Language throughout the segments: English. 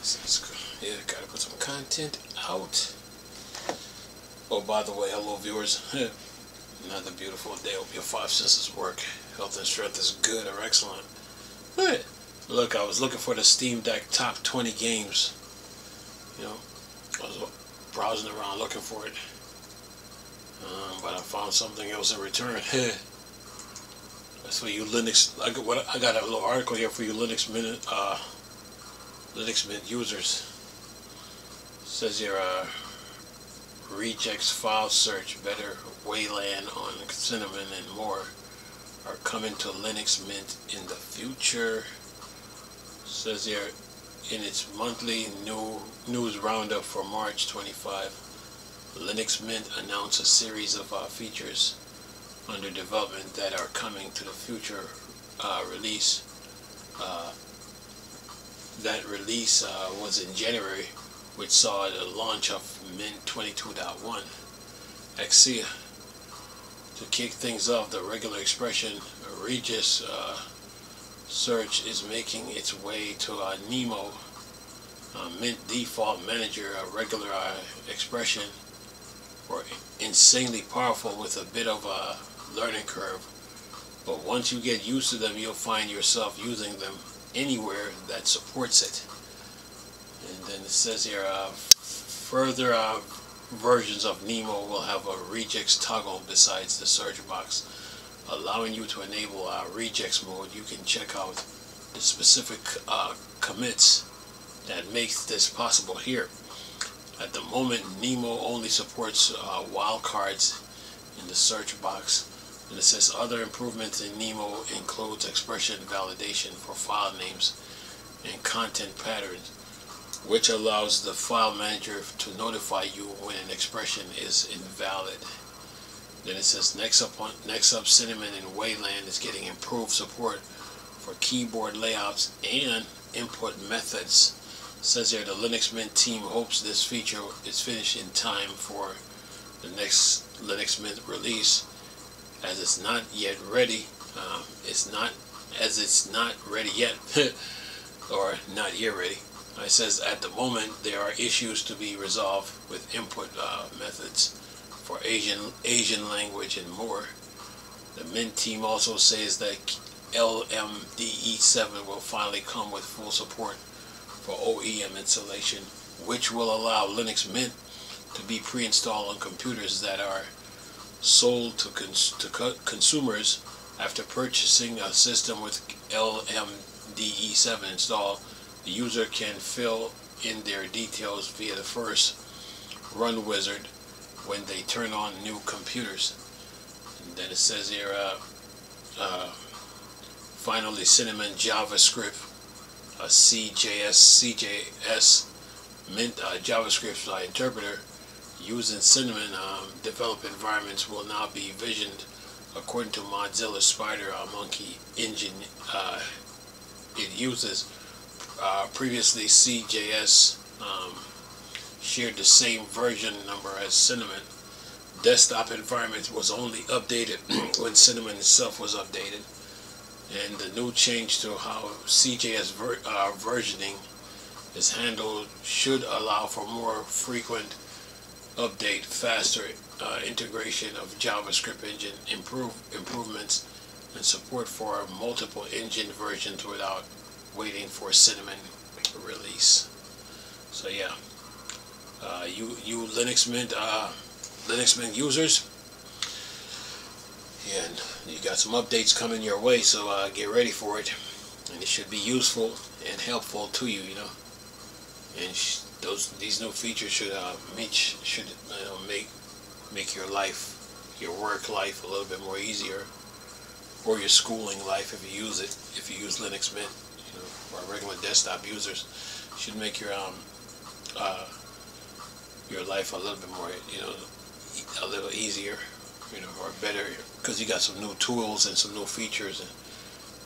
Yeah, gotta put some content out. Oh, by the way, hello viewers. Another beautiful day. Hope your five senses work. Health and strength is good or excellent. Hey, look, I was looking for the Steam Deck top 20 games. You know, I was browsing around looking for it, but I found something else in return. That's for you Linux. I got a little article here for you Linux Mint users. It says here, Regex file search, better Wayland on Cinnamon and more are coming to Linux Mint in the future. It says here, in its monthly news roundup for March 25, Linux Mint announced a series of features under development that are coming to the future release. That release was in January, which saw the launch of Mint 22.1. Exia. To kick things off, the regular expression Regex search is making its way to Nemo. Mint default manager, a regular expression, or insanely powerful with a bit of a learning curve. But once you get used to them, you'll find yourself using them anywhere that supports it. And then it says here, further versions of Nemo will have a Regex toggle besides the search box, allowing you to enable Regex mode. You can check out the specific commits that makes this possible here. At the moment, Nemo only supports wildcards in the search box. And it says other improvements in Nemo includes expression validation for file names and content patterns, which allows the file manager to notify you when an expression is invalid. Then it says next up Cinnamon and Wayland is getting improved support for keyboard layouts and input methods. It says here the Linux Mint team hopes this feature is finished in time for the next Linux Mint release, as it's not yet ready. It's not ready yet, or not yet ready. It says at the moment there are issues to be resolved with input methods for Asian language and more. The Mint team also says that LMDE7 will finally come with full support for OEM installation, which will allow Linux Mint to be pre-installed on computers that are sold to consumers. After purchasing a system with LMDE7 installed, the user can fill in their details via the first run wizard when they turn on new computers. And then it says here, finally Cinnamon JavaScript, CJS Mint JavaScript interpreter used in Cinnamon developed environments will now be visioned according to Mozilla Spider Monkey engine it uses. Previously, CJS shared the same version number as Cinnamon. Desktop environment was only updated when Cinnamon itself was updated, and the new change to how CJS versioning is handled should allow for more frequent update, faster integration of JavaScript engine improvements, and support for multiple engine versions without waiting for Cinnamon release. So yeah, you Linux Mint users, and you got some updates coming your way, so get ready for it, and it should be useful and helpful to you, you know. And these new features should make your life, your work life, a little bit more easier, or your schooling life if you use it. If you use Linux Mint, you know, or regular desktop users, should make your life a little bit more, you know, a little easier, you know, or better, because you got some new tools and some new features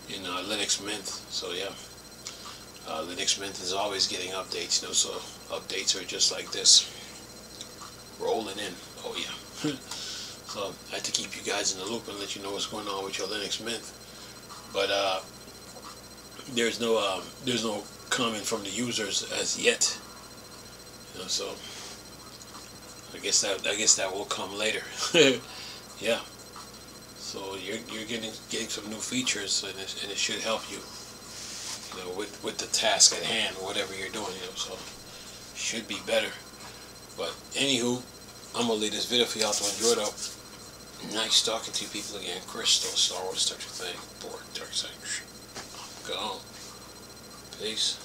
in Linux Mint. So yeah, Linux Mint is always getting updates, you know, so updates are just like this, rolling in. Oh yeah. So I have to keep you guys in the loop and let you know what's going on with your Linux Mint. But there's no coming from the users as yet. You know, so I guess that will come later. Yeah. So you're getting some new features, and it should help you. You know, with the task at hand, whatever you're doing. You know, so should be better. But anywho, I'm gonna leave this video for y'all to enjoy it. Nice talking to you people again. Crystal, Star Wars, Dark Thing, Borg, Dark Side. Go on. Peace.